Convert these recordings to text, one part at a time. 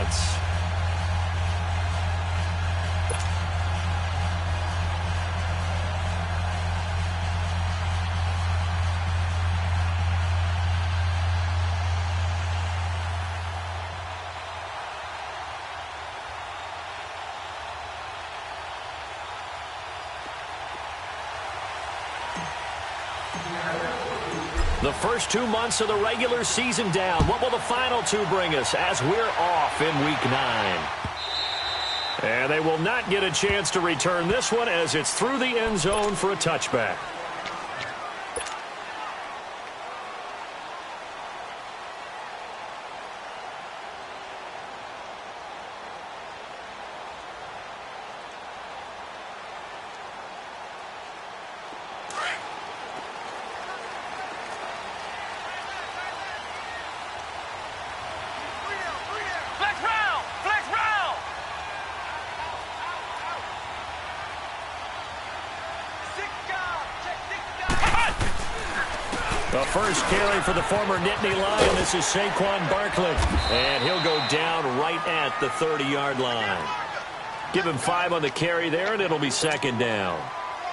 offense. The first 2 months of the regular season down. What will the final two bring us as we're off in Week 9? And they will not get a chance to return this one as it's through the end zone for a touchback. The first carry for the former Nittany Lion. This is Saquon Barkley. And he'll go down right at the 30-yard line. Give him 5 on the carry there, and it'll be second down.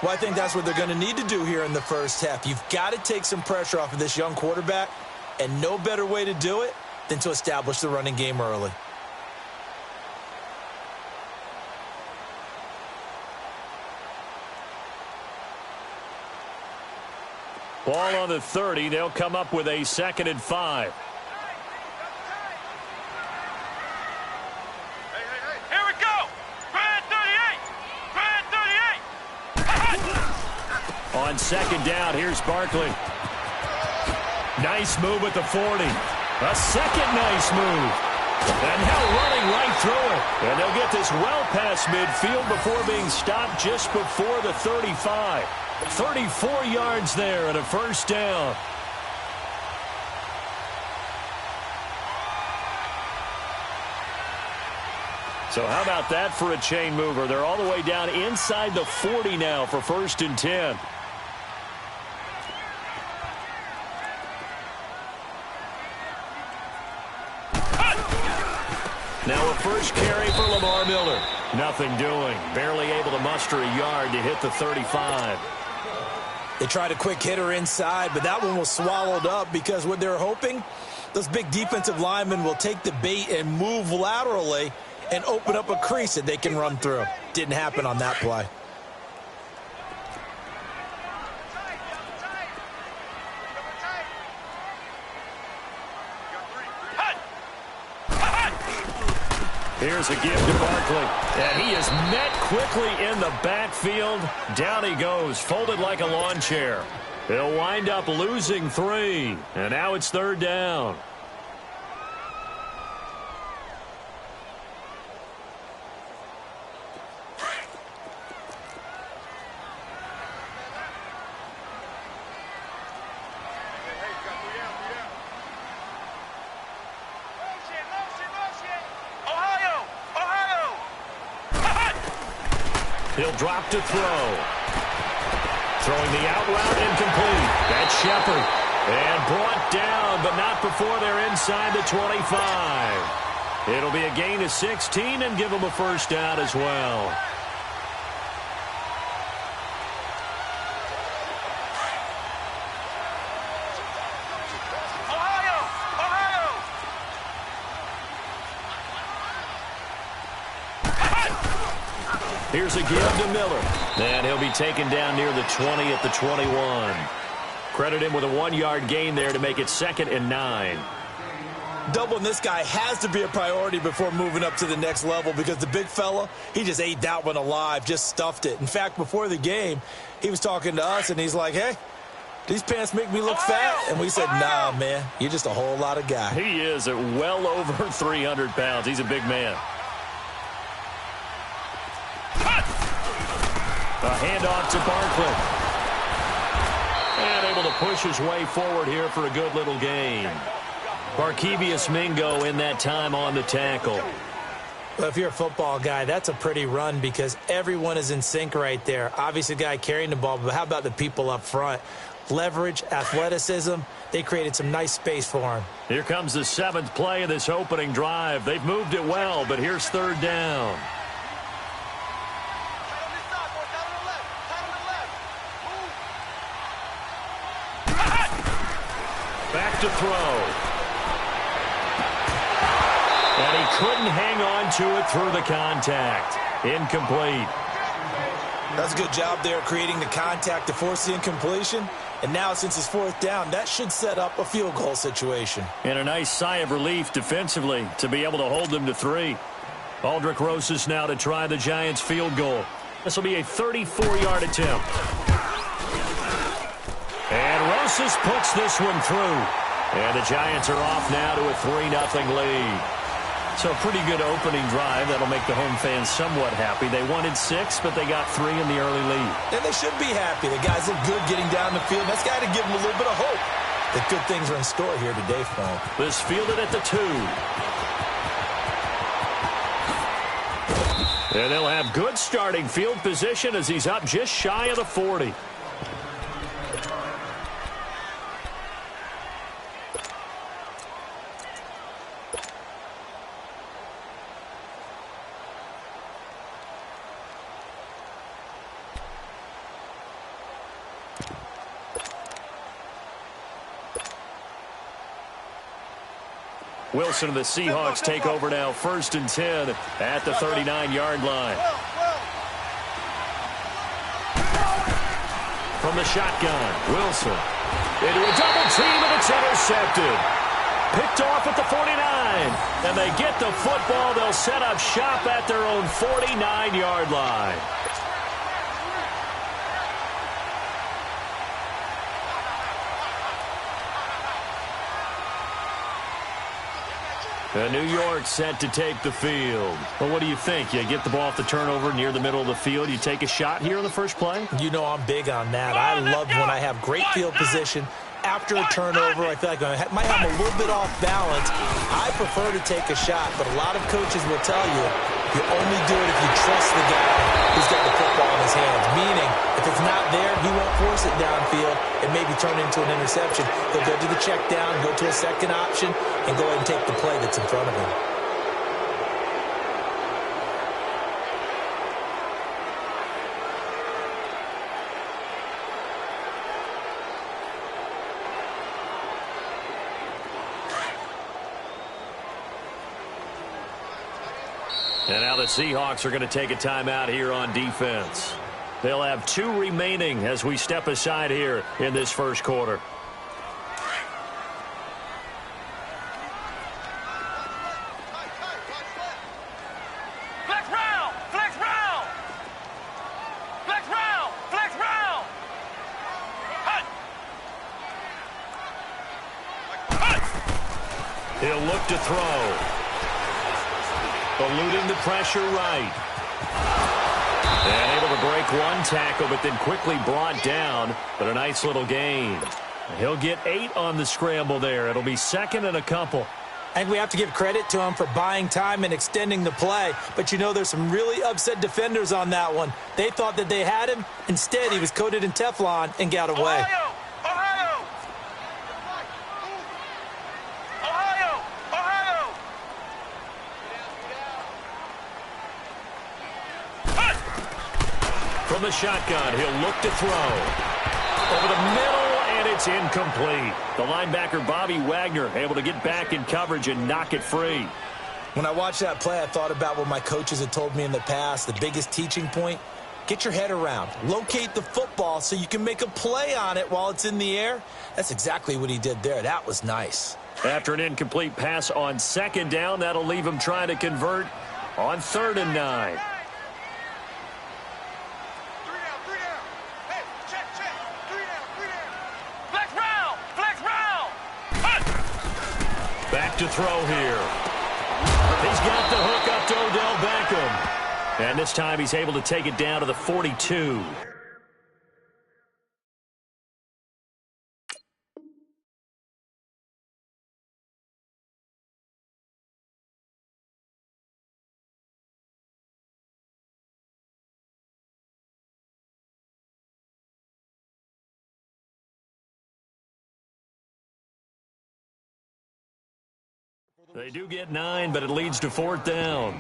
Well, I think that's what they're going to need to do here in the first half. You've got to take some pressure off of this young quarterback, and no better way to do it than to establish the running game early. Ball on the 30. They'll come up with a 2nd and 5. Here we go. Brand 38. On second down, here's Barkley. Nice move at the 40. A second nice move. And now running right through it. And they'll get this well past midfield before being stopped just before the 35. 34 yards there and a first down. So how about that for a chain mover? They're all the way down inside the 40 now for 1st and 10. Now a first carry for Lamar Miller. Nothing doing. Barely able to muster a yard to hit the 35. They tried a quick hitter inside, but that one was swallowed up because what they're hoping, those big defensive linemen will take the bait and move laterally and open up a crease that they can run through. Didn't happen on that play. Here's a give to Barkley. And he is met quickly in the backfield. Down he goes, folded like a lawn chair. He'll wind up losing 3. And now it's 3rd down. He'll drop to throw. Throwing the out route incomplete. That's Shepard. And brought down, but not before they're inside the 25. It'll be a gain of 16 and give them a first down as well. Here's a give to Miller. And he'll be taken down near the 20 at the 21. Credit him with a 1-yard gain there to make it 2nd and 9. Doubling this guy has to be a priority before moving up to the next level because the big fella, he just ate that one alive, just stuffed it. In fact, before the game, he was talking to us, and he's like, hey, these pants make me look fat? And we said, nah, man, you're just a whole lot of guy. He is at well over 300 pounds. He's a big man. A handoff to Barkley. And able to push his way forward here for a good little gain. Barkevious Mingo in that time on the tackle. Well, if you're a football guy, that's a pretty run because everyone is in sync right there. Obviously, the guy carrying the ball, but how about the people up front? leverage, athleticism. They created some nice space for him. Here comes the 7th play of this opening drive. They've moved it well, but here's 3rd down. Back to throw. And he couldn't hang on to it through the contact. Incomplete. That's a good job there creating the contact to force the incompletion. And now, since it's 4th down, that should set up a field goal situation. And a nice sigh of relief defensively to be able to hold them to 3. Aldrick Rosas now to try the Giants' field goal. This will be a 34-yard attempt. And Rosas puts this one through. And the Giants are off now to a 3-0 lead. So a pretty good opening drive. That'll make the home fans somewhat happy. They wanted 6, but they got 3 in the early lead. And they should be happy. The guys look good getting down the field. That's got to give them a little bit of hope that good things are in store here today for them. This fielded at the 2. And they'll have good starting field position as he's up just shy of the 40. Wilson and the Seahawks take over now, 1st and 10 at the 39-yard line. From the shotgun, Wilson into a double team, and it's intercepted. Picked off at the 49, and they get the football. They'll set up shop at their own 49-yard line. New York set to take the field. Well, what do you think? You get the ball off the turnover near the middle of the field. You take a shot here in the first play? You know I'm big on that. I love when I have great field position. After a turnover, I feel like I might have a little bit off balance. I prefer to take a shot, but a lot of coaches will tell you only do it if you trust the guy who's got the football in his hands. Meaning, if it's not there, he won't force it downfield and maybe turn it into an interception. He'll go to the check down, go to a second option, and go ahead and take the play that's in front of him. And now the Seahawks are going to take a timeout here on defense. They'll have 2 remaining as we step aside here in this first quarter. Flex round! Flex round! Flex round! Flex round! Hut! Hut! He'll look to throw. Eluding the pressure right. And able to break one tackle, but then quickly brought down. But a nice little gain. He'll get 8 on the scramble there. It'll be 2nd and a couple. I think we have to give credit to him for buying time and extending the play. But, you know, there's some really upset defenders on that one. They thought that they had him. Instead, he was coated in Teflon and got away. Ohio! Ohio! Ohio! Ohio! From the shotgun, he'll look to throw. Over the middle, and it's incomplete. The linebacker, Bobby Wagner, able to get back in coverage and knock it free. When I watched that play, I thought about what my coaches had told me in the past. The biggest teaching point, get your head around. Locate the football so you can make a play on it while it's in the air. That's exactly what he did there. That was nice. After an incomplete pass on 2nd down, that'll leave him trying to convert on 3rd and 9. Back to throw here. He's got the hook up to Odell Beckham. And this time he's able to take it down to the 42. They do get 9, but it leads to 4th down.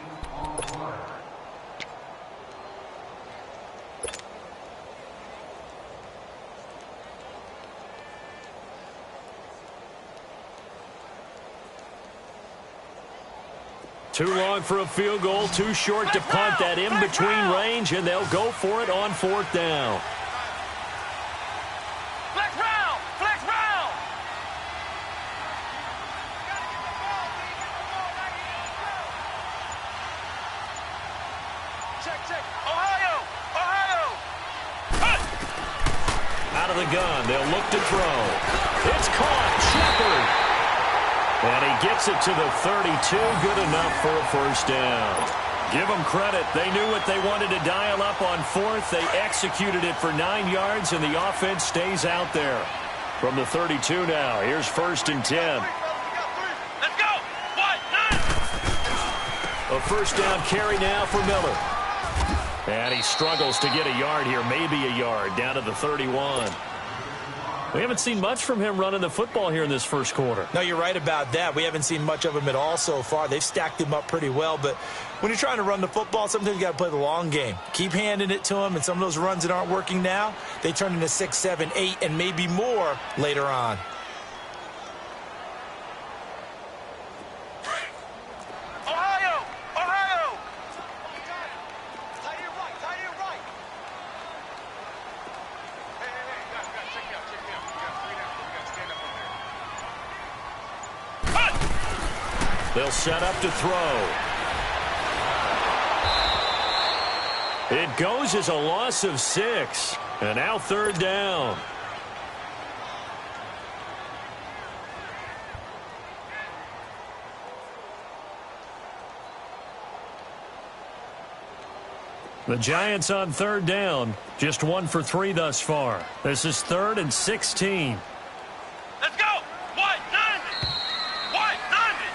Too long for a field goal, too short to punt. That in-between range, and they'll go for it on 4th down. Flex round! Flex round! Check, check. Ohio! Ohio! Cut! Out of the gun, they'll look to throw. It's caught, Shepard. And he gets it to the 32, good enough for a 1st down. Give them credit. They knew what they wanted to dial up on 4th. They executed it for 9 yards, and the offense stays out there. From the 32 now, here's 1st and 10. Let's go! 1, 9! A 1st down carry now for Miller. And he struggles to get a yard here, maybe a yard, down to the 31. We haven't seen much from him running the football here in this first quarter. No, you're right about that. We haven't seen much of him at all so far. They've stacked him up pretty well, but when you're trying to run the football, sometimes you got to play the long game. Keep handing it to him, and some of those runs that aren't working now, they turn into 6, 7, 8, and maybe more later on. Ohio! Ohio! They'll set up to throw. It goes as a loss of 6. And now 3rd down. The Giants on 3rd down. Just 1 for 3 thus far. This is 3rd and 16. Let's go! 190! 190!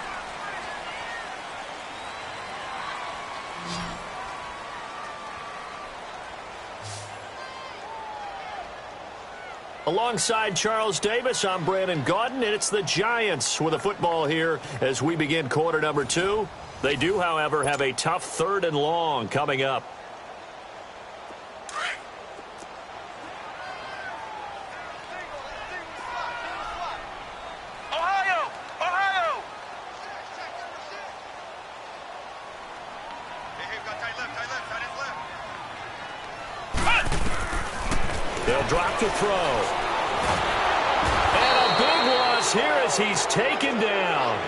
Alongside Charles Davis, I'm Brandon Gaudin, and it's the Giants with a football here as we begin quarter number 2. They do, however, have a tough 3rd and long coming up. Ohio! Ohio! They'll drop to throw. And a big loss here as he's taken down.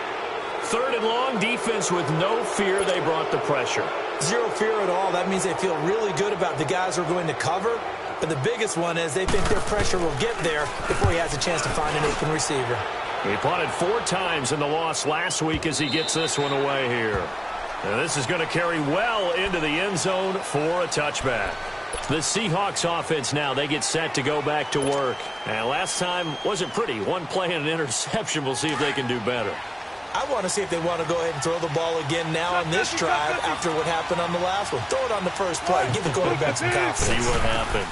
3rd and long, defense with no fear. They brought the pressure. Zero fear at all. That means they feel really good about the guys who are going to cover. But the biggest one is they think their pressure will get there before he has a chance to find an open receiver. He punted 4 times in the loss last week as he gets this one away here. And this is going to carry well into the end zone for a touchback. The Seahawks offense now, they get set to go back to work. And last time wasn't pretty. 1 play and an interception. We'll see if they can do better. I want to see if they want to go ahead and throw the ball again now on this drive after what happened on the last one. Throw it on the first play. Give the quarterback some confidence. See what happens.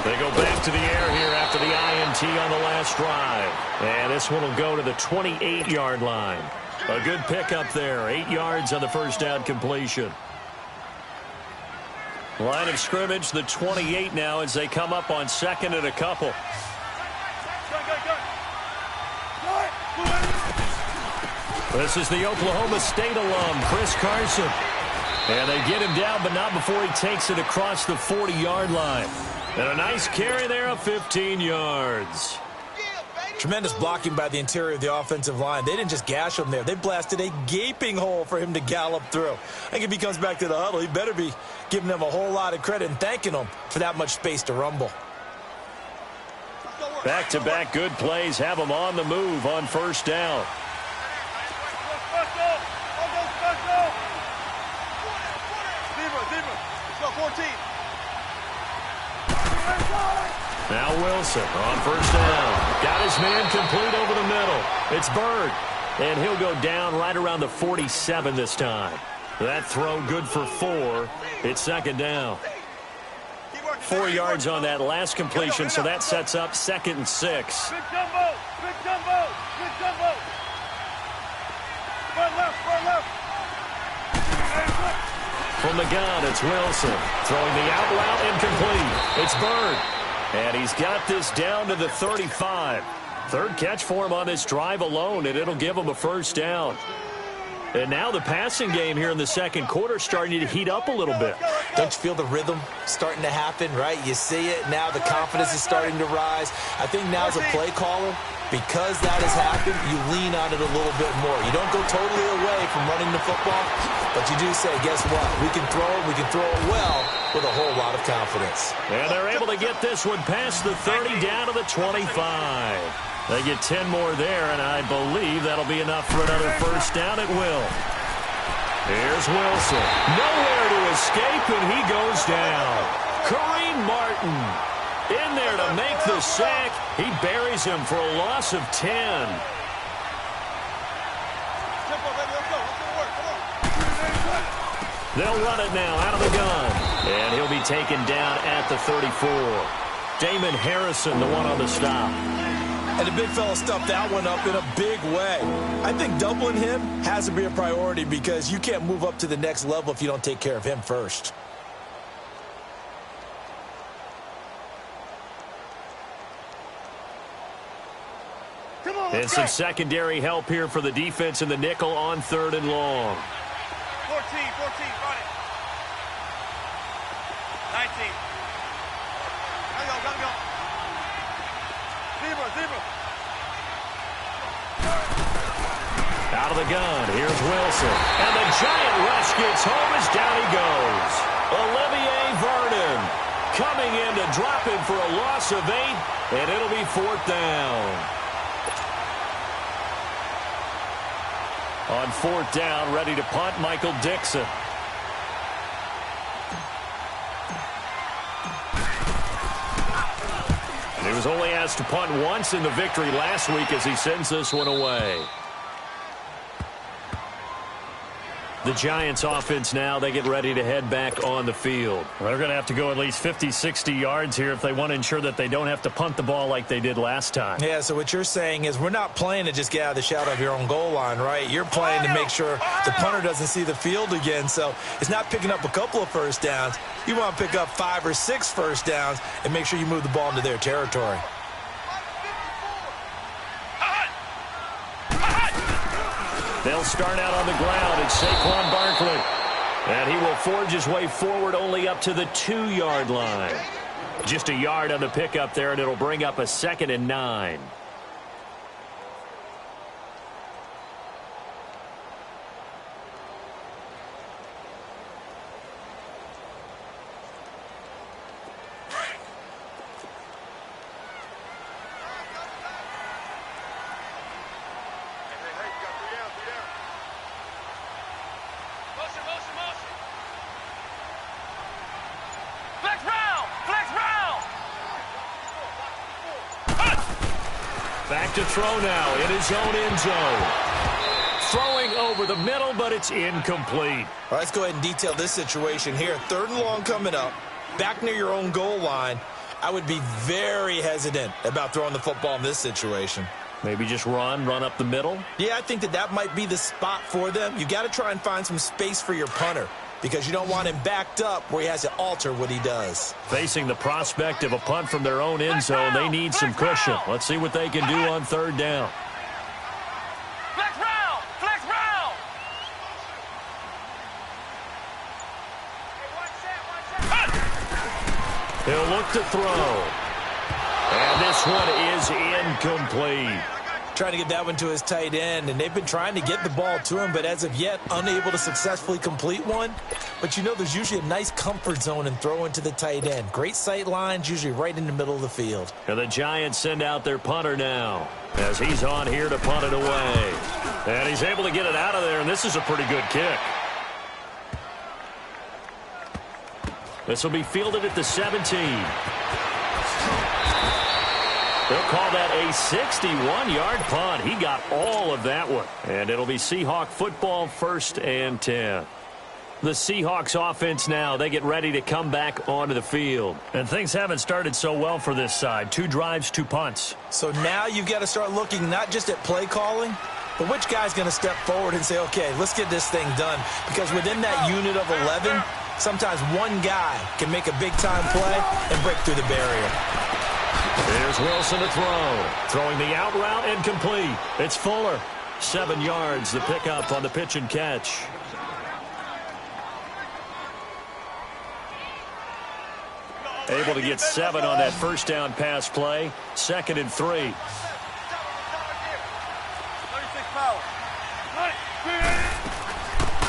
They go back to the air here after the INT on the last drive. And this one will go to the 28-yard line. A good pickup there. 8 yards on the first down completion. Line of scrimmage, the 28 now as they come up on 2nd and a couple. This is the Oklahoma State alum, Chris Carson. And they get him down, but not before he takes it across the 40-yard line. And a nice carry there of 15 yards. Tremendous blocking by the interior of the offensive line. They didn't just gash him there. They blasted a gaping hole for him to gallop through. I think if he comes back to the huddle, he better be giving them a whole lot of credit and thanking them for that much space to rumble. Back-to-back good plays have them on the move on first down. Now Wilson on first down. Got his man complete over the middle. It's Bird. And he'll go down right around the 47 this time. That throw good for 4. It's 2nd down. 4 yards on that last completion, so that sets up 2nd and 6. Big jumbo! Big jumbo! Big jumbo! From the gun, it's Wilson. Throwing the out route incomplete. It's Bird. And he's got this down to the 35. Third catch for him on this drive alone, and it'll give him a first down. And now the passing game here in the second quarter starting to heat up a little bit. Don't you feel the rhythm starting to happen, right? You see it. Now the confidence is starting to rise. I think now as a play caller, because that has happened, you lean on it a little bit more. You don't go totally away from running the football, but you do say, guess what? We can throw it well with a whole lot of confidence. And they're able to get this one past the 30 down to the 25. They get 10 more there, and I believe that'll be enough for another first down. It will. Here's Wilson. Nowhere to escape, and he goes down. Kareem Martin in there to make the sack. He buries him for a loss of 10. They'll run it now out of the gun. And he'll be taken down at the 34. Damon Harrison, the one on the stop. And the big fella stuffed that one up in a big way. I think doubling him has to be a priority because you can't move up to the next level if you don't take care of him first. And some secondary help here for the defense in the nickel on 3rd and long. 14, run it. 19. Gotta go. Zebra. Out of the gun, here's Wilson. And the giant rush gets home as down he goes. Olivier Vernon coming in to drop him for a loss of 8, and it'll be 4th down. On 4th down, ready to punt, Michael Dixon. And he was only asked to punt once in the victory last week as he sends this one away. The Giants offense now, they get ready to head back on the field. Well, they're going to have to go at least 50, 60 yards here if they want to ensure that they don't have to punt the ball like they did last time. Yeah, so what you're saying is we're not playing to just get out of the shadow of your own goal line, right? You're playing to make sure the punter doesn't see the field again. So it's not picking up a couple of first downs. You want to pick up 5 or 6 first downs and make sure you move the ball into their territory. They'll start out on the ground. It's Saquon Barkley. And he will forge his way forward only up to the 2-yard line. Just a yard on the pickup there, and it'll bring up a 2nd and 9. Back to throw now in his own end zone. Throwing over the middle, but it's incomplete. All right, let's go ahead and detail this situation here. 3rd and long coming up, back near your own goal line. I would be very hesitant about throwing the football in this situation. Maybe just run up the middle? Yeah, I think that might be the spot for them. You got to try and find some space for your punter because you don't want him backed up where he has to alter what he does. Facing the prospect of a punt from their own end zone, they need some cushion. Let's see what they can do on 3rd down. Flex round. He'll look to throw. And this one is incomplete. Trying to get that one to his tight end, and they've been trying to get the ball to him, but as of yet, unable to successfully complete one. But you know there's usually a nice comfort zone in throwing to the tight end. Great sight lines, usually right in the middle of the field. And the Giants send out their punter now as he's on here to punt it away. And he's able to get it out of there, and this is a pretty good kick. This will be fielded at the 17. They'll call that a 61-yard punt. He got all of that one. And it'll be Seahawk football, 1st and 10. The Seahawks offense now, they get ready to come back onto the field. And things haven't started so well for this side. 2 drives, 2 punts. So now you've got to start looking not just at play calling, But which guy's going to step forward and say, okay, let's get this thing done? Because within that unit of 11, sometimes one guy can make a big-time play and break through the barrier. Here's Wilson to throw. Throwing the out route incomplete. It's Fuller. 7 yards, the pickup on the pitch and catch. Able to get 7 on that first down pass play. 2nd and 3.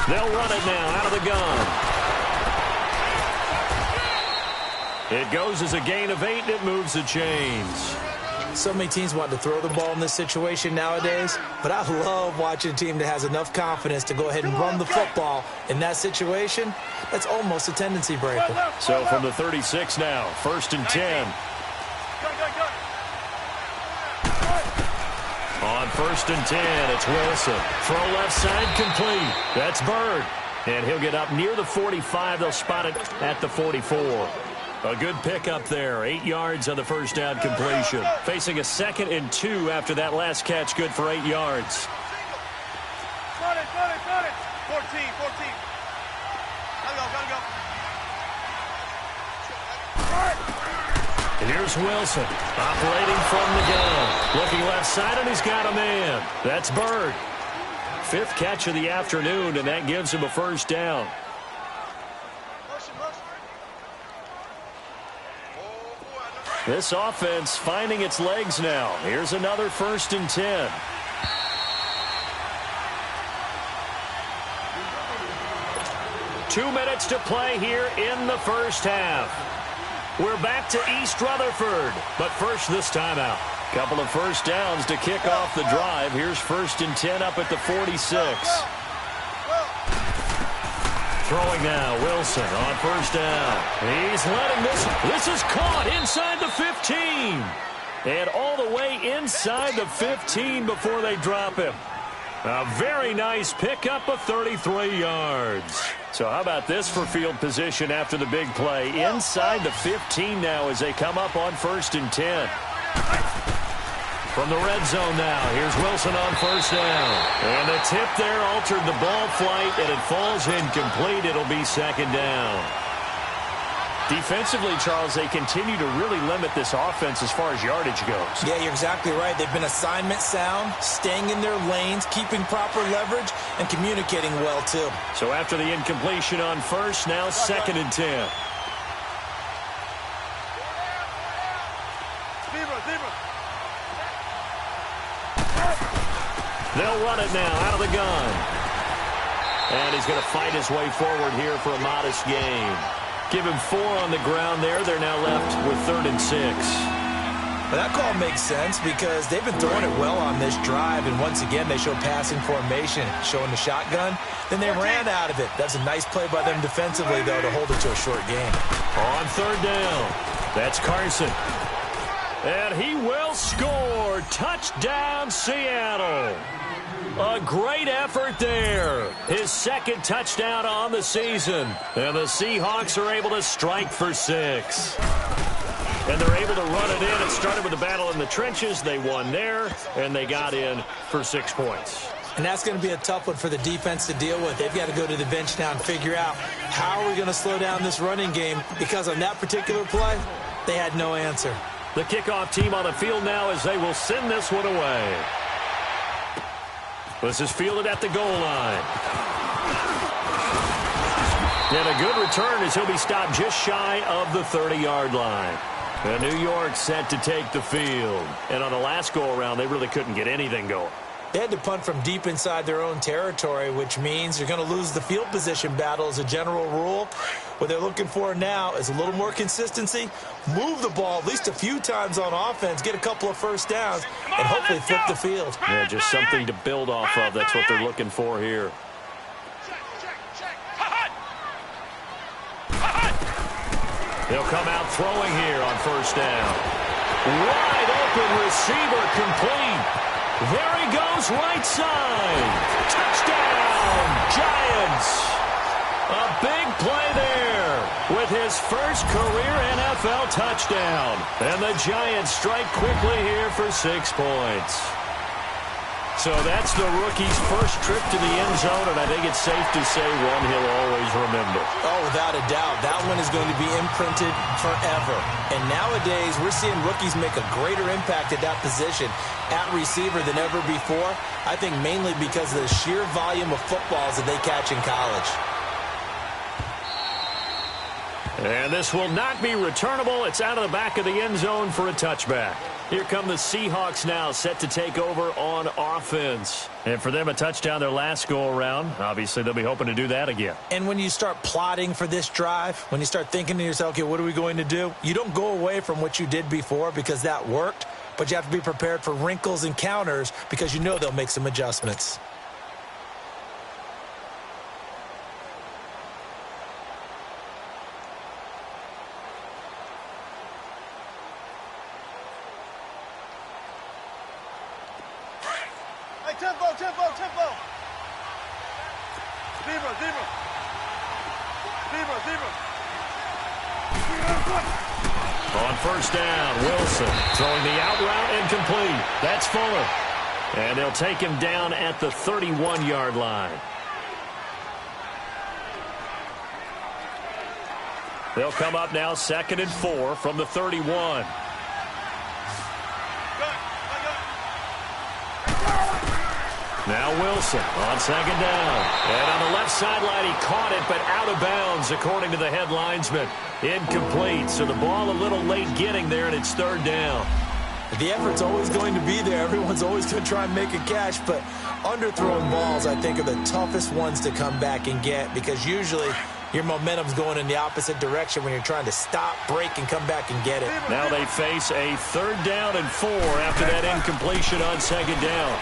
They'll run it now out of the gun. It goes as a gain of 8, and it moves the chains. So many teams want to throw the ball in this situation nowadays, but I love watching a team that has enough confidence to go ahead and run the football. In that situation, that's almost a tendency breaker. So from the 36 now, 1st and 10. On 1st and 10, it's Wilson. Throw left side complete. That's Bird. And he'll get up near the 45. They'll spot it at the 44. A good pickup there. 8 yards on the first down completion. Facing a 2nd and 2 after that last catch. Good for 8 yards. Got it. 14. Gotta go. And here's Wilson operating from the gun. Looking left side, and he's got a man. That's Bird. 5th catch of the afternoon, and that gives him a first down. This offense finding its legs now. Here's another 1st and 10. Two minutes to play here in the first half. We're back to East Rutherford, but first this timeout. Couple of first downs to kick off the drive. Here's 1st and 10 up at the 46. Throwing now, Wilson on first down. He's letting this is caught inside the 15. And all the way inside the 15 before they drop him. A very nice pickup of 33 yards. So how about this for field position after the big play? Inside the 15 now as they come up on 1st and 10. From the red zone now, here's Wilson on first down. And the tip there altered the ball flight, and it falls incomplete. It'll be 2nd down. Defensively, Charles, they continue to really limit this offense as far as yardage goes. Yeah, you're exactly right. They've been assignment sound, staying in their lanes, keeping proper leverage, and communicating well, too. So after the incompletion on first, now 2nd and 10. They'll run it now out of the gun. And he's going to fight his way forward here for a modest gain. Give him 4 on the ground there. They're now left with 3rd and 6. Well, that call makes sense because they've been throwing it well on this drive, and once again they show passing formation, showing the shotgun. Then they ran out of it. That's a nice play by them defensively, though, to hold it to a short game. On 3rd down, that's Carson. And he will score. Touchdown, Seattle. A great effort there. His 2nd touchdown on the season. And the Seahawks are able to strike for 6. And they're able to run it in. It started with a battle in the trenches. They won there, and they got in for 6 points. And that's going to be a tough one for the defense to deal with. They've got to go to the bench now and figure out how are we going to slow down this running game, because on that particular play, they had no answer. The kickoff team on the field now as they will send this one away. This is fielded at the goal line. And a good return as he'll be stopped just shy of the 30-yard line. And New York set to take the field. And on the last go-around, they really couldn't get anything going. They had to punt from deep inside their own territory, which means you're going to lose the field position battle as a general rule. What they're looking for now is a little more consistency, move the ball at least a few times on offense, get a couple of first downs, and hopefully flip the field. Yeah, just something to build off of. That's what they're looking for here. They'll come out throwing here on first down. Wide open receiver complete. There he goes, right side. Touchdown, Giants. A big play there with his first career NFL touchdown. And the Giants strike quickly here for 6 points. So that's the rookie's first trip to the end zone, and I think it's safe to say one he'll always remember. Oh, without a doubt. That one is going to be imprinted forever. And nowadays, we're seeing rookies make a greater impact at that position at receiver than ever before. I think mainly because of the sheer volume of footballs that they catch in college. And this will not be returnable. It's out of the back of the end zone for a touchback. Here come the Seahawks now, set to take over on offense. And for them, a touchdown their last go-around. Obviously, they'll be hoping to do that again. And when you start plotting for this drive, when you start thinking to yourself, okay, what are we going to do? You don't go away from what you did before because that worked, but you have to be prepared for wrinkles and counters because you know they'll make some adjustments. Tempo. Zebra. On first down, Wilson throwing the out route incomplete. That's Fuller. And they'll take him down at the 31-yard line. They'll come up now 2nd and 4 from the 31. Now Wilson on 2nd down. And on the left sideline, he caught it, but out of bounds, according to the head linesman. Incomplete, so the ball a little late getting there, and it's 3rd down. The effort's always going to be there. Everyone's always going to try and make a catch, but underthrown balls, I think, are the toughest ones to come back and get because usually your momentum's going in the opposite direction when you're trying to stop, break, and come back and get it. Now they face a 3rd down and 4 after that incompletion on 2nd down.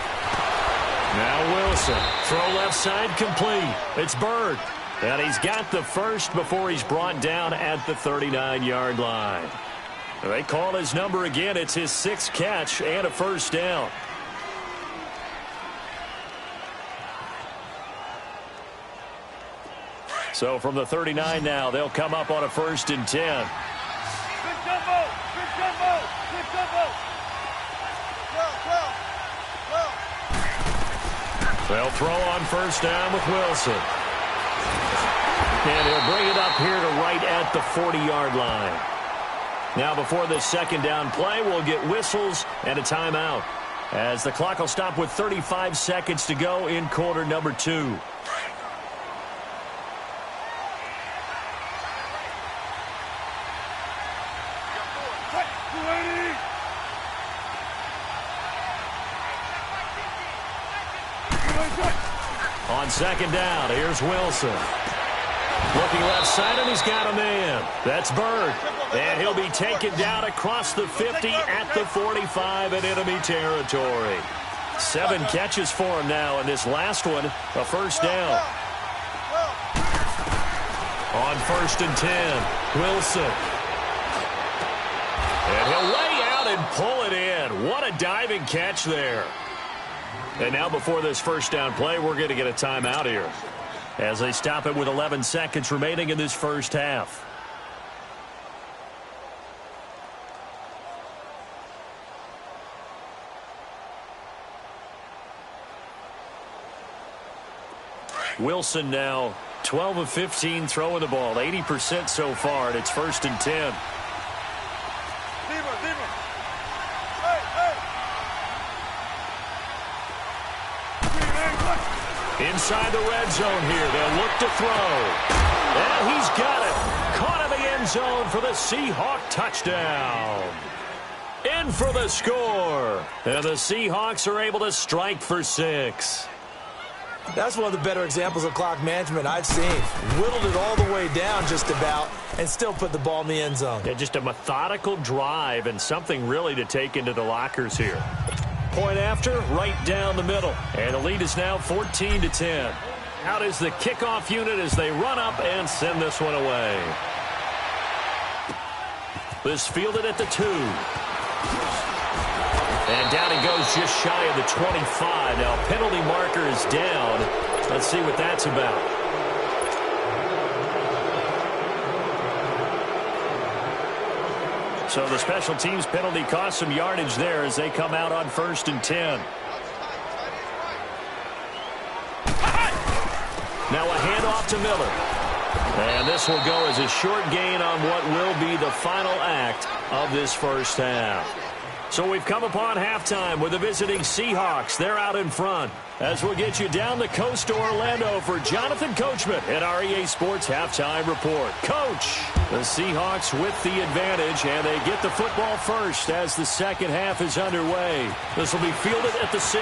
Now Wilson, throw left side complete. It's Bird. And he's got the first before he's brought down at the 39-yard line. They call his number again. It's his 6th catch and a first down. So from the 39 now, they'll come up on a 1st and 10. Good jumbo. They'll throw on first down with Wilson. And he'll bring it up here to right at the 40-yard line. Now before this 2nd down play, we'll get whistles and a timeout, as the clock will stop with 35 seconds to go in quarter number 2. On 2nd down, here's Wilson. Looking left side, and he's got a man. That's Bird. And he'll be taken down across the 50 at the 45 in enemy territory. 7 catches for him now, and this last one, a first down. On 1st and 10, Wilson. And he'll lay out and pull it in. What a diving catch there. And now before this first down play, we're going to get a timeout here, as they stop it with 11 seconds remaining in this first half. Wilson now 12 of 15 throwing the ball, 80% so far, and it's 1st and 10. Inside the red zone here. They'll look to throw. And he's got it. Caught in the end zone for the Seahawk touchdown. In for the score. And the Seahawks are able to strike for 6. That's one of the better examples of clock management I've seen. Whittled it all the way down just about and still put the ball in the end zone. Yeah, just a methodical drive and something really to take into the lockers here. Point after, right down the middle. And the lead is now 14-10. Out is the kickoff unit as they run up and send this one away. This fielded at the 2. And down he goes just shy of the 25. Now penalty marker is down. Let's see what that's about. So the special teams penalty cost some yardage there as they come out on 1st and 10. to Miller. And this will go as a short gain on what will be the final act of this first half. So we've come upon halftime with the visiting Seahawks. They're out in front. As we'll get you down the coast to Orlando for Jonathan Coachman at our EA Sports Halftime Report. Coach, the Seahawks with the advantage, and they get the football first as the second half is underway. This will be fielded at the 6.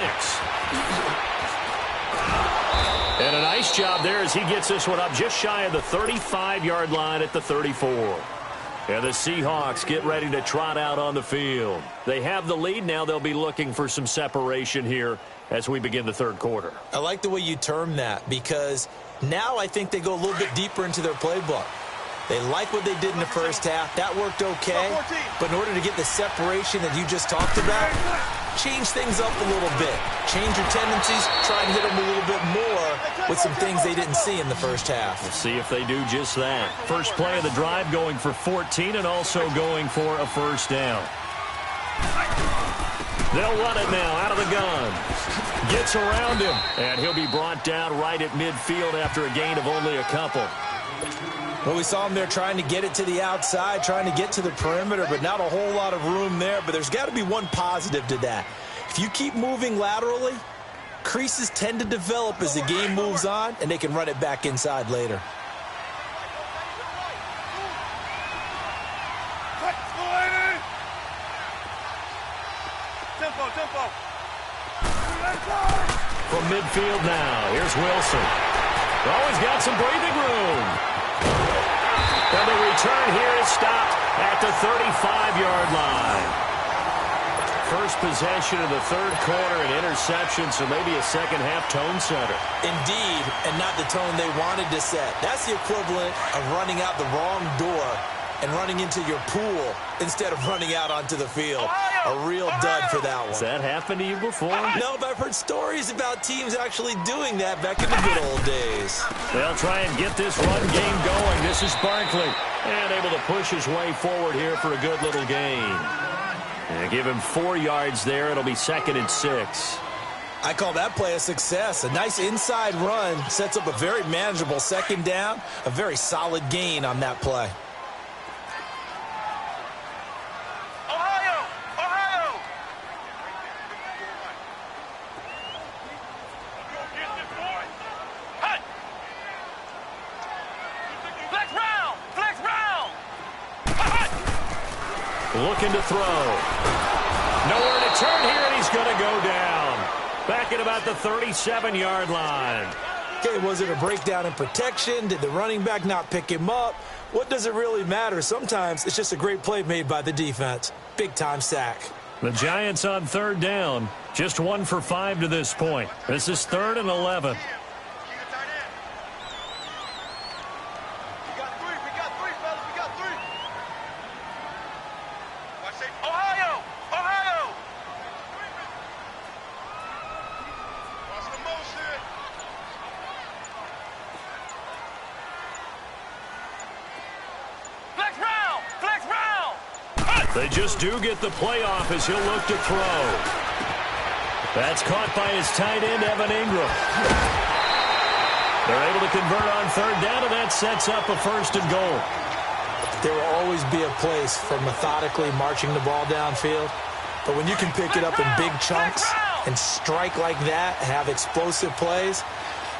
And a nice job there as he gets this one up just shy of the 35-yard line at the 34. And the Seahawks get ready to trot out on the field. They have the lead. Now they'll be looking for some separation here as we begin the third quarter. I like the way you term that because now I think they go a little bit deeper into their playbook. They like what they did in the first half. That worked okay. But in order to get the separation that you just talked about, change things up a little bit. Change your tendencies. Try and hit them a little bit more with some things they didn't see in the first half. We'll see if they do just that. First play of the drive going for 14 and also going for a first down. They'll run it now out of the gun. Gets around him. And he'll be brought down right at midfield after a gain of only a couple. Well, we saw him there trying to get it to the outside, trying to get to the perimeter, but not a whole lot of room there. But there's got to be one positive to that. If you keep moving laterally, creases tend to develop as the game moves on, and they can run it back inside later. From midfield now, here's Wilson. Always got some breathing room. And the return here is stopped at the 35-yard line. First possession of the third quarter, an interception, so maybe a second-half tone setter. Indeed, and not the tone they wanted to set. That's the equivalent of running out the wrong door and running into your pool instead of running out onto the field. A real dud for that one. Has that happened to you before? No, but I've heard stories about teams actually doing that back in the good old days. They'll try and get this run game going. This is Barkley. And able to push his way forward here for a good little gain. And give him 4 yards there. It'll be 2nd and 6. I call that play a success. A nice inside run sets up a very manageable second down. A very solid gain on that play. Looking to throw. Nowhere to turn here, and he's going to go down. Back at about the 37-yard line. Okay, was it a breakdown in protection? Did the running back not pick him up? What does it really matter? Sometimes it's just a great play made by the defense. Big-time sack. The Giants on third down. Just 1 for 5 to this point. This is 3rd and 11. They just do get the playoff as he'll look to throw. That's caught by his tight end, Evan Ingram. They're able to convert on third down, and that sets up a 1st and goal. There will always be a place for methodically marching the ball downfield. But when you can pick it up in big chunks and strike like that, have explosive plays,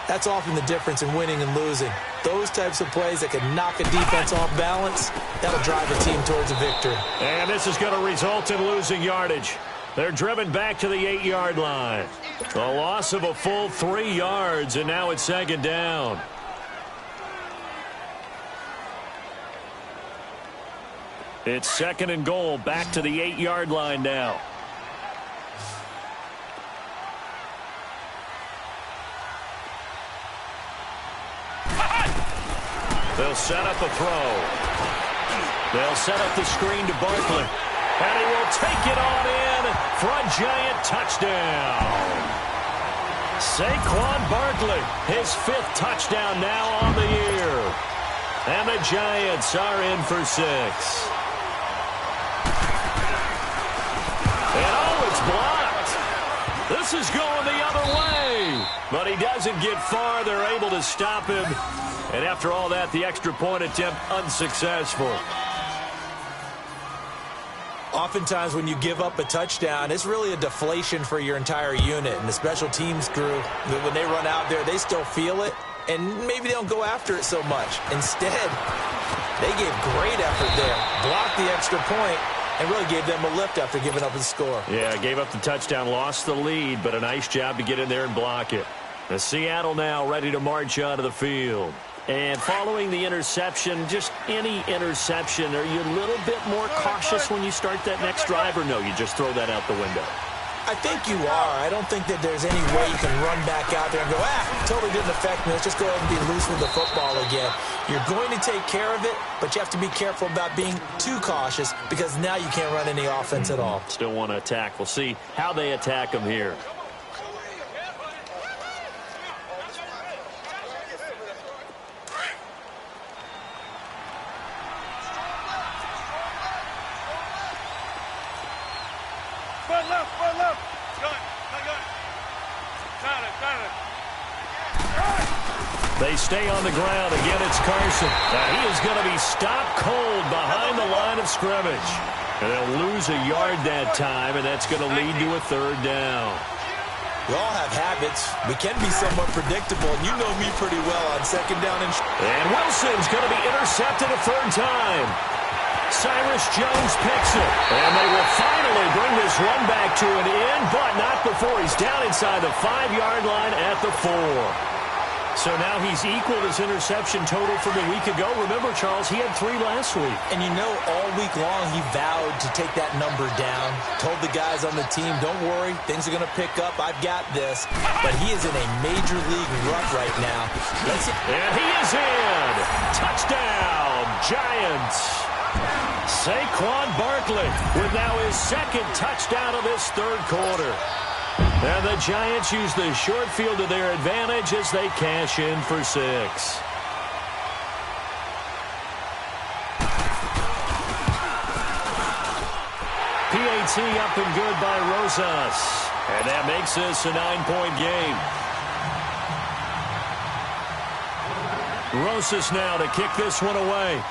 that's often the difference in winning and losing. Those types of plays that can knock a defense off balance, that'll drive a team towards a victory. And this is going to result in losing yardage. They're driven back to the 8-yard line. A loss of a full 3 yards, and now it's 2nd down. It's 2nd and goal, back to the 8-yard line now. They'll set up a throw. They'll set up the screen to Barkley. And he will take it on in for a Giant touchdown. Saquon Barkley, his 5th touchdown now on the year. And the Giants are in for 6. And oh, it's blocked. This is going the other way. but he doesn't get far. They're able to stop him. And after all that, the extra point attempt unsuccessful. Oftentimes when you give up a touchdown, it's really a deflation for your entire unit. And the special teams crew, when they run out there, they still feel it. And maybe they don't go after it so much. Instead, they gave great effort there. Blocked the extra point and really gave them a lift after giving up the score. Yeah, gave up the touchdown, lost the lead, but a nice job to get in there and block it. The Seattle now ready to march onto the field. And following the interception, just any interception, are you a little bit more cautious when you start that next drive, or no, you just throw that out the window? I think you are. I don't think that there's any way you can run back out there and go, totally didn't affect me. Let's just go ahead and be loose with the football again. You're going to take care of it, but you have to be careful about being too cautious because now you can't run any offense at all. Still want to attack. We'll see how they attack them here. They stay on the ground. Again, it's Carson. Now, he is going to be stopped cold behind the line of scrimmage. And they'll lose a yard that time, and that's going to lead to a third down. We all have habits. We can be somewhat predictable, and you know me pretty well on second down. And Wilson's going to be intercepted a third time. Cyrus Jones picks it. And they will finally bring this run back to an end, but not before he's down inside the 5-yard line at the 4. So now he's equaled his interception total from a week ago. Remember, Charles, he had 3 last week. And you know, all week long he vowed to take that number down. Told the guys on the team, don't worry, things are going to pick up. I've got this. But he is in a major league rut right now. And he is in. Touchdown, Giants. Saquon Barkley with now his second touchdown of this third quarter. And the Giants use the short field to their advantage as they cash in for 6. PAT up and good by Rosas. And that makes this a 9-point game. Rosas now to kick this one away.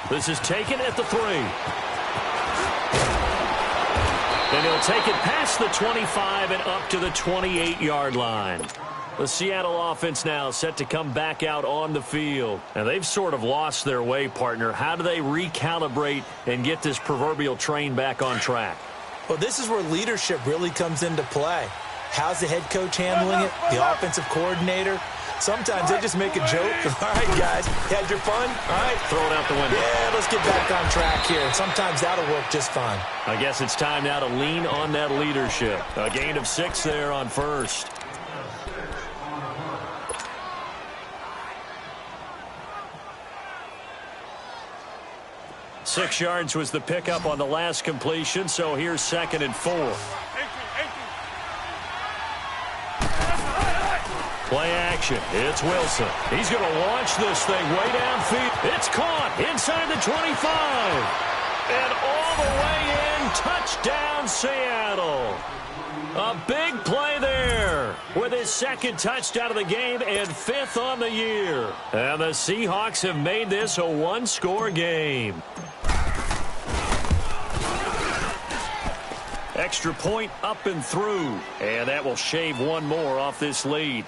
This is taken at the 3. And he'll take it past the 25 and up to the 28-yard line. The Seattle offense now set to come back out on the field. And they've sort of lost their way, partner. How do they recalibrate and get this proverbial train back on track? Well, this is where leadership really comes into play. How's the head coach handling it? The offensive coordinator? Sometimes they just make a joke. All right, guys, you had your fun? All right. Throw it out the window. Yeah, let's get back on track here. Sometimes that'll work just fine. I guess it's time now to lean on that leadership. A gain of 6 there on first. Six yards was the pickup on the last completion, so here's 2nd and 4. Play action. It's Wilson. He's going to launch this thing way downfield. It's caught inside the 25. And all the way in. Touchdown, Seattle. A big play there with his 2nd touchdown of the game and 5th on the year. And the Seahawks have made this a 1-score game. Extra point up and through. And that will shave one more off this lead.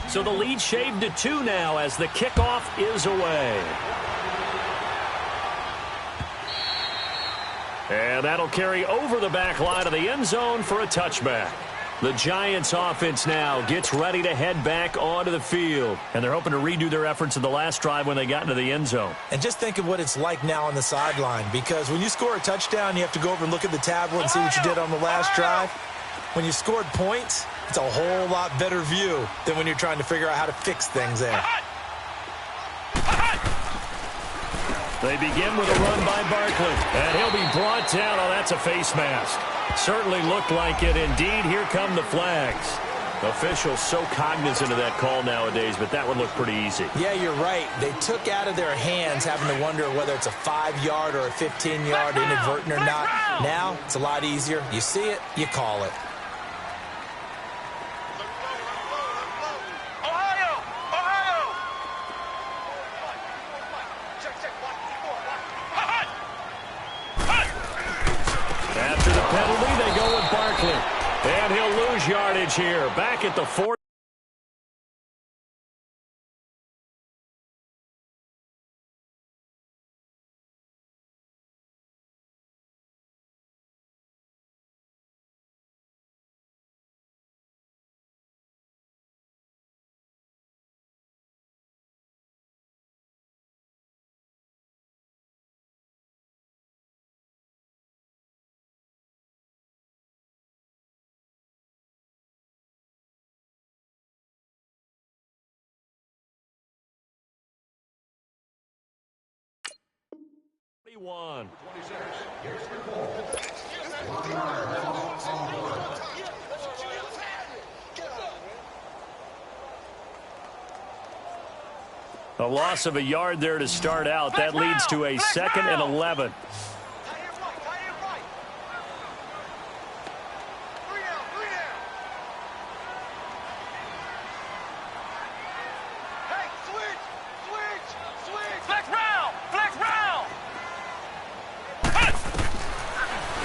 So the lead shaved to 2 now as the kickoff is away. And that'll carry over the back line of the end zone for a touchback. The Giants offense now gets ready to head back onto the field. And they're hoping to redo their efforts in the last drive when they got into the end zone. And just think of what it's like now on the sideline. Because when you score a touchdown, you have to go over and look at the tablet and see what you did on the last drive. When you scored points, it's a whole lot better view than when you're trying to figure out how to fix things there. They begin with a run by Barkley. And he'll be brought down. Oh, that's a face mask. Certainly looked like it. Indeed, here come the flags. Officials so cognizant of that call nowadays, but that one looked pretty easy. Yeah, you're right. They took out of their hands having to wonder whether it's a 5-yard or a 15-yard inadvertent or not. Now, it's a lot easier. You see it, you call it. After the penalty, they go with Barkley. And he'll lose yardage here. Back at the 40. One. A loss of a yard there to start out. That leads to a 2nd and 11.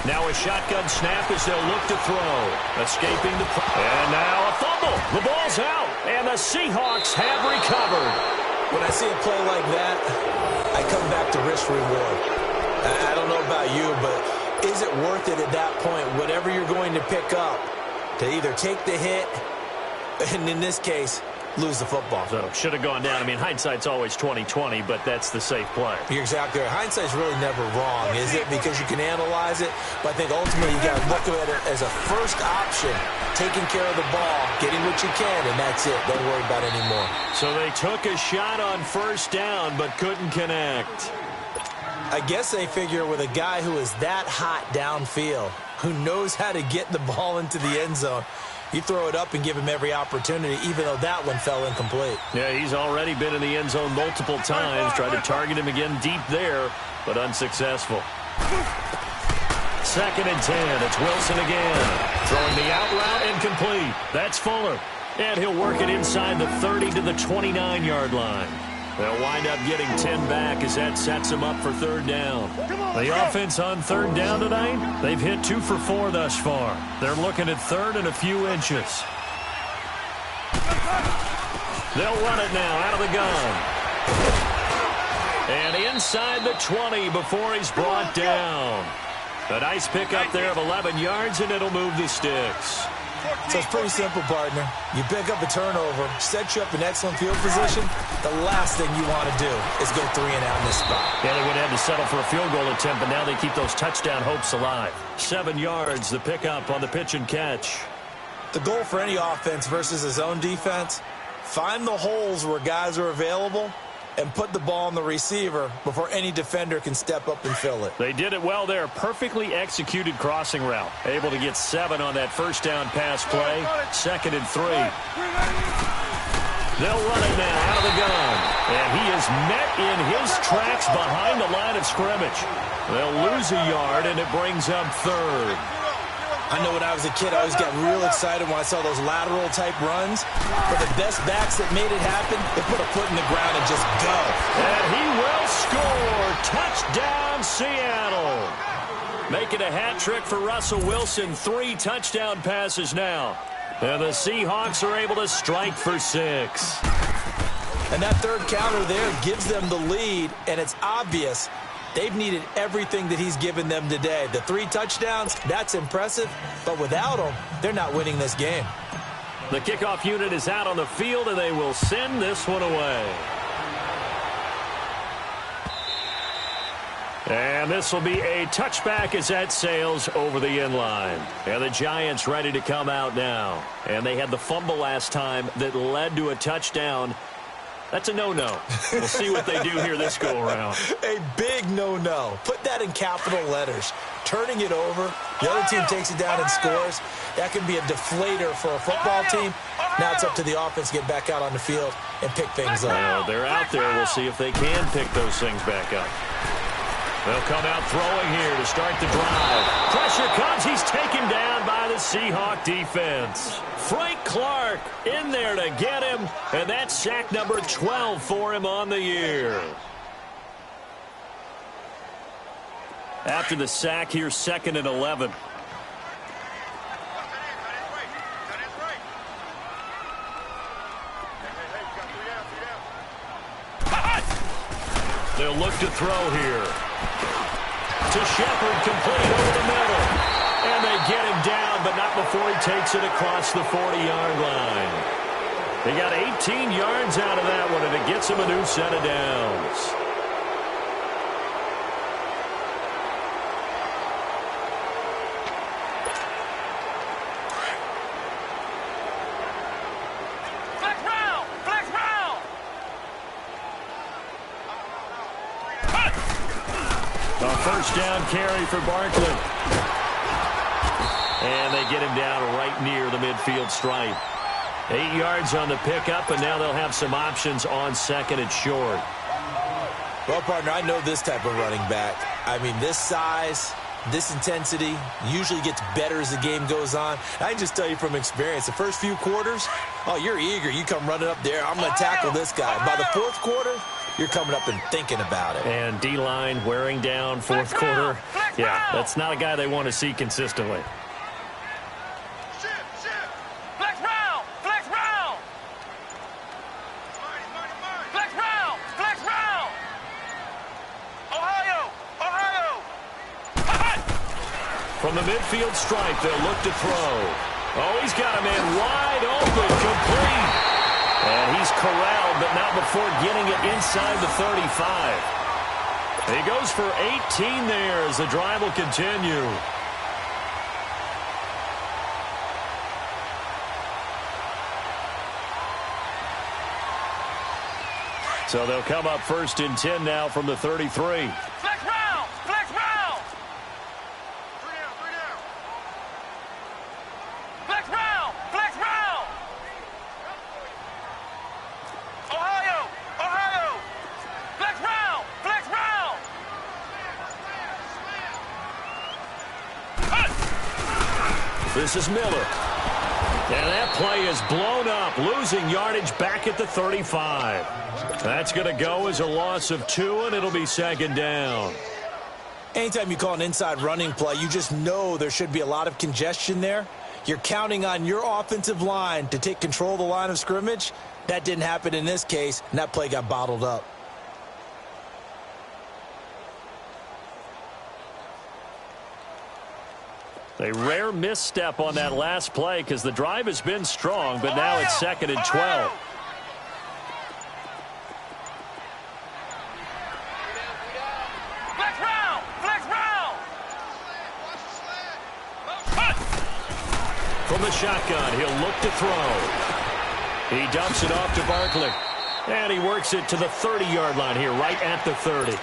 Now a shotgun snap as they'll look to throw. Escaping the... And now a fumble. The ball's out. And the Seahawks have recovered. When I see a play like that, I come back to risk reward. I don't know about you, but is it worth it at that point, whatever you're going to pick up, to either take the hit, and in this case, lose the football? So should have gone down. I mean, hindsight's always 20/20, but that's the safe play. You're exactly right. Hindsight's really never wrong, is it? Because you can analyze it, but I think ultimately you got to look at it as a first option, taking care of the ball, getting what you can, and that's it. Don't worry about it anymore. So they took a shot on first down, but couldn't connect. I guess they figure with a guy who is that hot downfield, who knows how to get the ball into the end zone, you throw it up and give him every opportunity, even though that one fell incomplete. Yeah, he's already been in the end zone multiple times. Tried to target him again deep there, but unsuccessful. 2nd and 10. It's Wilson again. Throwing the out route incomplete. That's Fuller. And he'll work it inside the 30 to the 29-yard line. They'll wind up getting 10 back as that sets them up for 3rd down. The offense on 3rd down tonight, they've hit 2 for 4 thus far. They're looking at 3rd and a few inches. They'll run it now out of the gun. And inside the 20 before he's brought down. A nice pickup there of 11 yards, and it'll move the sticks. So it's pretty simple, partner. You pick up a turnover, set you up in excellent field position. The last thing you want to do is go 3 and out in this spot. Yeah, they would have had to settle for a field goal attempt, but now they keep those touchdown hopes alive. 7 yards, the pickup on the pitch and catch. The goal for any offense versus his own defense, find the holes where guys are available and put the ball on the receiver before any defender can step up and fill it. They did it well there. Perfectly executed crossing route. Able to get 7 on that first down pass play. 2nd and 3. They'll run it now out of the gun. And he is met in his tracks behind the line of scrimmage. They'll lose a yard, and it brings up 3rd. I know when I was a kid, I always got real excited when I saw those lateral-type runs. But the best backs that made it happen, they put a foot in the ground and just go. And he will score. Touchdown, Seattle. Making a hat trick for Russell Wilson. 3 touchdown passes now. And the Seahawks are able to strike for 6. And that 3rd counter there gives them the lead, and it's obvious they've needed everything that he's given them today. The 3 touchdowns, that's impressive, but without them, they're not winning this game. The kickoff unit is out on the field, and they will send this one away. And this will be a touchback as that sails over the end line. And the Giants ready to come out now. And they had the fumble last time that led to a touchdown. That's a no-no. We'll see what they do here this go-around. A big no-no. Put that in capital letters. Turning it over, the other team takes it down and scores. That can be a deflator for a football team. Now it's up to the offense to get back out on the field and pick things up. Well, they're out there. We'll see if they can pick those things back up. They'll come out throwing here to start the drive. Pressure comes. He's taken down by the Seahawk defense. Frank Clark in there to get him, and that's sack number 12 for him on the year. After the sack, here's 2nd and 11. They'll look to throw here. To Shepard, complete over the middle. And they get him down, but not before he takes it across the 40-yard line. They got 18 yards out of that one, and it gets him a new set of downs. First down carry for Barkley. And they get him down right near the midfield stripe. 8 yards on the pickup, and now they'll have some options on 2nd and short. Well, partner, I know this type of running back. I mean, this size, this intensity usually gets better as the game goes on. I can just tell you from experience, the first few quarters, oh, you're eager. You come running up there. I'm going to tackle this guy. By the 4th quarter, you're coming up and thinking about it. And D-line wearing down 4th quarter. Yeah, that's not a guy they want to see consistently. From the midfield stripe, they'll look to throw. Oh, he's got a man wide open, complete. And he's corralled, but not before getting it inside the 35. He goes for 18 there as the drive will continue. So they'll come up 1st and 10 now from the 33. This is Miller. And that play is blown up, losing yardage back at the 35. That's going to go as a loss of 2, and it'll be 2nd down. Anytime you call an inside running play, you just know there should be a lot of congestion there. You're counting on your offensive line to take control of the line of scrimmage. That didn't happen in this case, and that play got bottled up. A rare misstep on that last play because the drive has been strong, but now it's 2nd and 12. From the shotgun, he'll look to throw. He dumps it off to Barkley. And he works it to the 30-yard line here, right at the 30.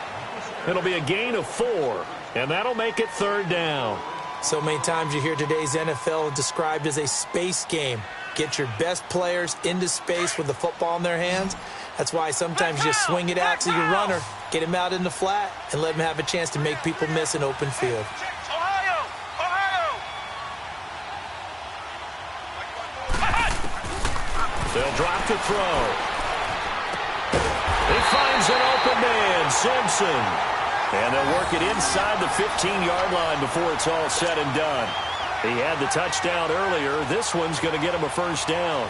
It'll be a gain of 4, and that'll make it 3rd down. So many times you hear today's NFL described as a space game. Get your best players into space with the football in their hands. That's why sometimes you swing it out to your runner, get him out in the flat, and let him have a chance to make people miss an open field. They'll drop to throw. He finds an open man, Simpson. And they'll work it inside the 15-yard line before it's all said and done. He had the touchdown earlier. This one's going to get him a 1st down.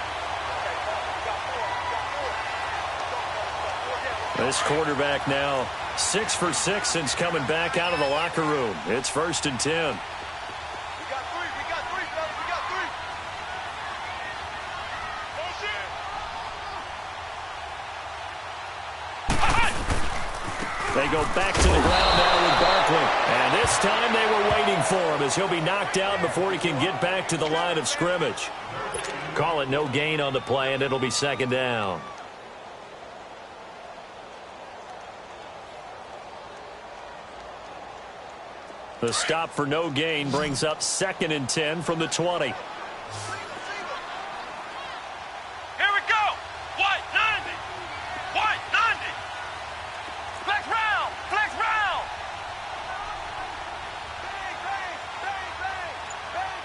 This quarterback now 6 for 6 since coming back out of the locker room. It's 1st and 10. They go back to the ground now with Barkley. And this time they were waiting for him as he'll be knocked down before he can get back to the line of scrimmage. Call it no gain on the play, and it'll be 2nd down. The stop for no gain brings up 2nd and 10 from the 20. Here we go. White 90. White 90. Flex round. Flex round.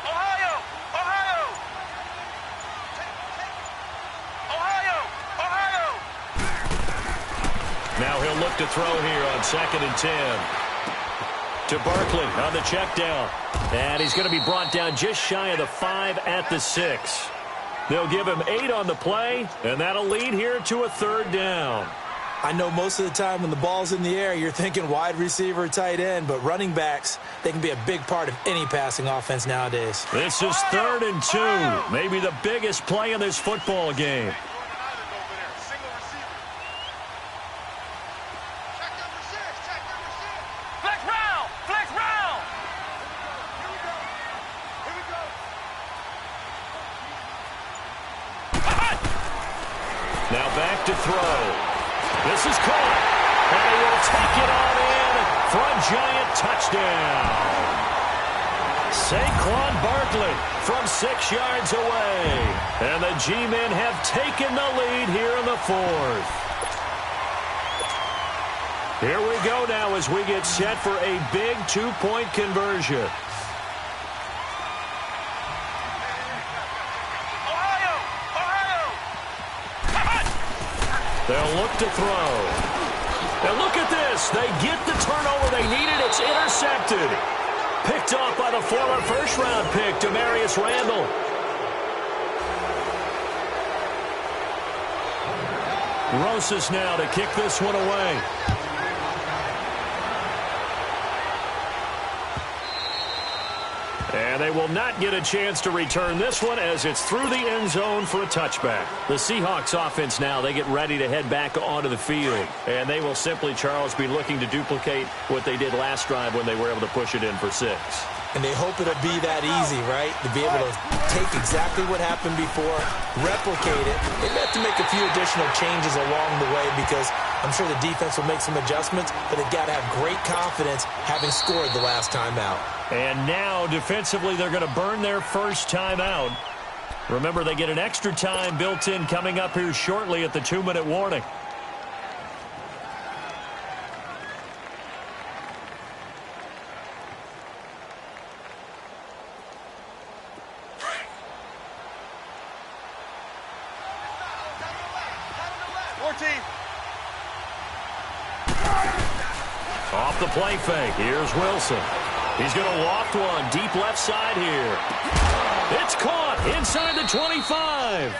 Ohio. Ohio. Ohio. Ohio. Now he'll look to throw here on 2nd and 10. To Barkley on the check down. And he's going to be brought down just shy of the 5 at the 6. They'll give him 8 on the play, and that'll lead here to a 3rd down. I know most of the time when the ball's in the air, you're thinking wide receiver, tight end, but running backs, they can be a big part of any passing offense nowadays. This is 3rd and 2, maybe the biggest play in this football game. Now back to throw. This is caught. And he will take it on in for a giant touchdown. Saquon Barkley from 6 yards away. And the G-men have taken the lead here in the 4th. Here we go now as we get set for a big 2-point conversion. They'll look to throw. And look at this. They get the turnover they needed. It's intercepted. Picked off by the former first-round pick, Demarius Randall. Rosas now to kick this one away. And they will not get a chance to return this one as it's through the end zone for a touchback. The Seahawks offense now, they get ready to head back onto the field. And they will simply, Charles, be looking to duplicate what they did last drive when they were able to push it in for 6. And they hope it'll be that easy, right? To be able to take exactly what happened before, replicate it. They have to make a few additional changes along the way because I'm sure the defense will make some adjustments, but they've got to have great confidence having scored the last time out. And now, defensively, they're going to burn their first time out. Remember, they get an extra time built in coming up here shortly at the 2-minute warning. Off the play fake, here's Wilson. He's going to loft one deep left side here. It's caught inside the 25.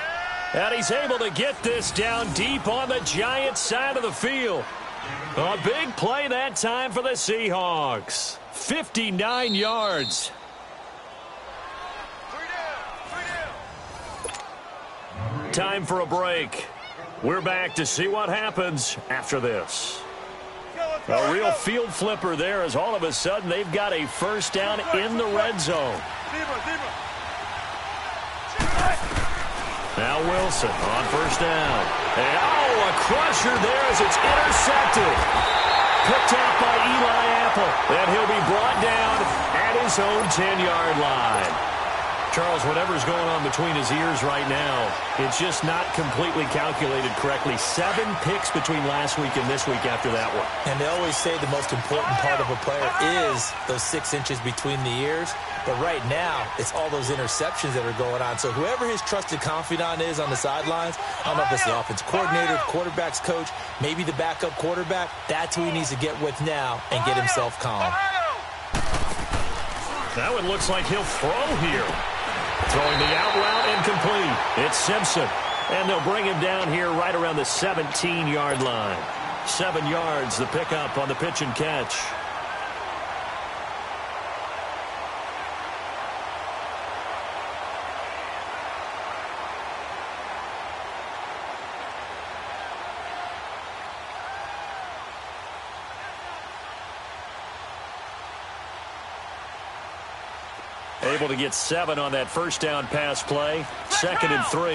And he's able to get this down deep on the Giants side of the field. A big play that time for the Seahawks. 59 yards. Time for a break. We're back to see what happens after this. A real field flipper there as all of a sudden they've got a first down in the red zone. Now Wilson on first down. And a crusher there as it's intercepted. Picked out by Eli Apple. And he'll be brought down at his own 10-yard line. Charles, whatever's going on between his ears right now, it's just not completely calculated correctly. 7 picks between last week and this week after that one. And they always say the most important part of a player is those 6 inches between the ears. But right now, it's all those interceptions that are going on. So whoever his trusted confidant is on the sidelines, I don't know if it's the offensive coordinator, the quarterback's coach, maybe the backup quarterback, that's who he needs to get with now and get himself calm. Now it looks like he'll throw here. Throwing the out route incomplete. It's Simpson. And they'll bring him down here right around the 17-yard line. 7 yards, the pickup on the pitch and catch. Able to get 7 on that first down pass play. 2nd and 3.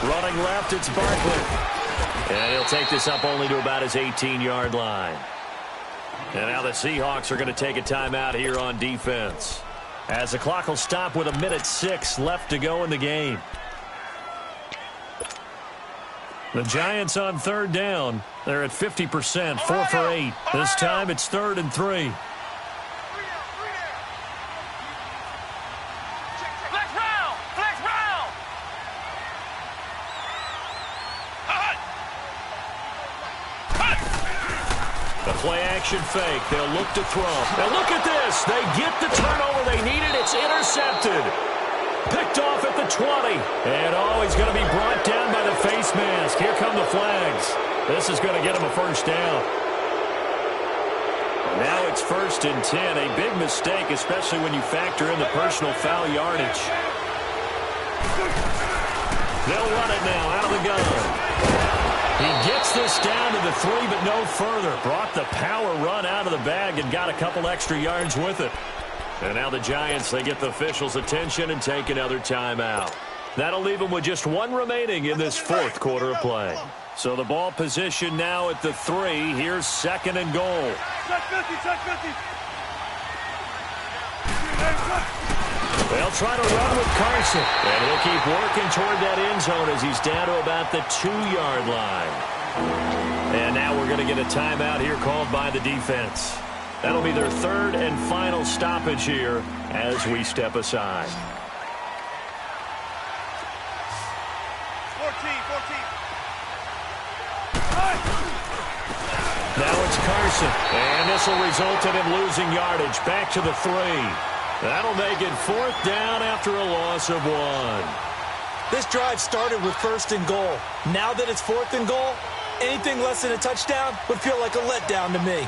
Running left, it's Barkley. And he'll take this up only to about his 18-yard line. And now the Seahawks are going to take a timeout here on defense, as the clock will stop with 1:06 left to go in the game. The Giants on third down. They're at 50%, 4 for 8. This time it's 3rd and 3. Play-action fake. They'll look to throw. Now look at this. They get the turnover they needed. It's intercepted. Picked off at the 20. And, he's going to be brought down by the face mask. Here come the flags. This is going to get him a first down. Now it's 1st and 10. A big mistake, especially when you factor in the personal foul yardage. They'll run it now out of the gun. He gets this down to the 3, but no further. Brought the power run out of the bag and got a couple extra yards with it. And now the Giants, they get the officials' attention and take another timeout. That'll leave them with just 1 remaining in this 4th quarter of play. So the ball position now at the 3. Here's 2nd and goal. Check 50, check 50. They'll try to run with Carson. And he'll keep working toward that end zone as he's down to about the 2-yard line. And now we're going to get a timeout here called by the defense. That'll be their 3rd and final stoppage here as we step aside. 14. Now it's Carson. And this will result in him losing yardage. Back to the 3. That'll make it 4th down after a loss of 1. This drive started with 1st and goal. Now that it's 4th and goal, anything less than a touchdown would feel like a letdown to me.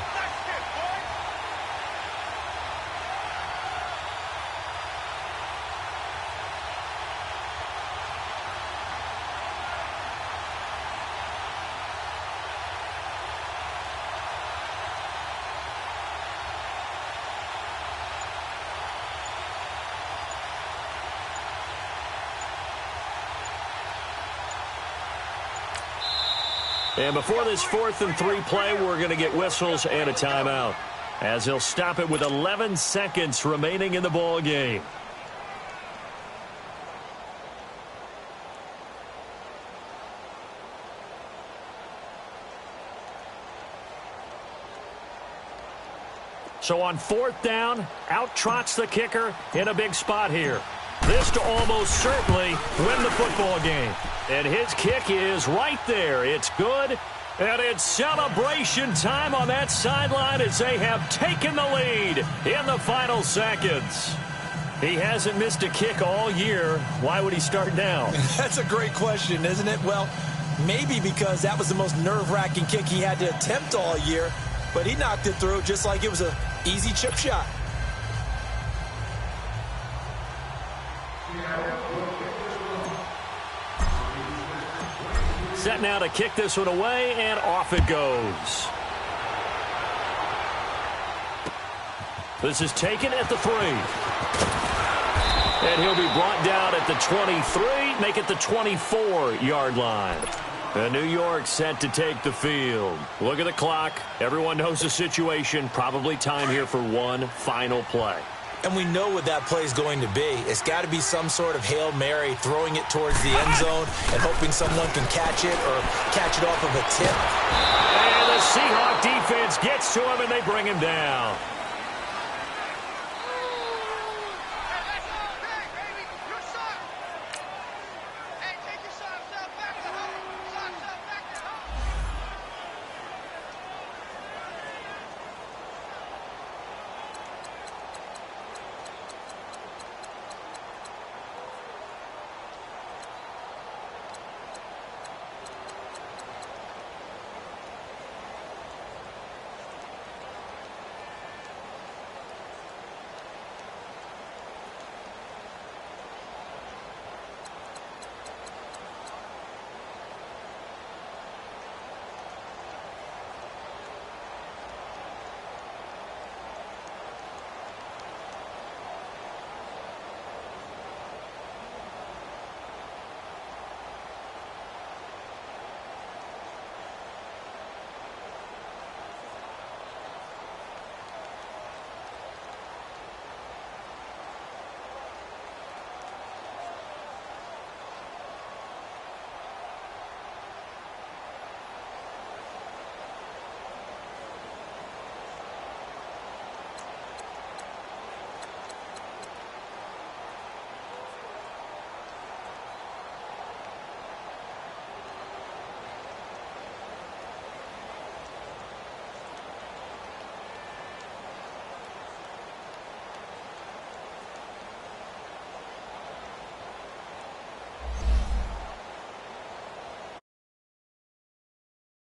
And before this 4th and 3 play, we're going to get whistles and a timeout, as he'll stop it with 11 seconds remaining in the ball game. So on 4th down, out trots the kicker in a big spot here. This to almost certainly win the football game. And his kick is right there. It's good. And it's celebration time on that sideline as they have taken the lead in the final seconds. He hasn't missed a kick all year. Why would he start now? That's a great question, isn't it? Well, maybe because that was the most nerve-wracking kick he had to attempt all year. But he knocked it through just like it was an easy chip shot. Set now to kick this one away, and off it goes. This is taken at the 3. And he'll be brought down at the 23, make it the 24-yard line. And New York set to take the field. Look at the clock. Everyone knows the situation. Probably time here for one final play. And we know what that play is going to be. It's got to be some sort of Hail Mary, throwing it towards the end zone and hoping someone can catch it or catch it off of a tip. And the Seahawk defense gets to him, and they bring him down.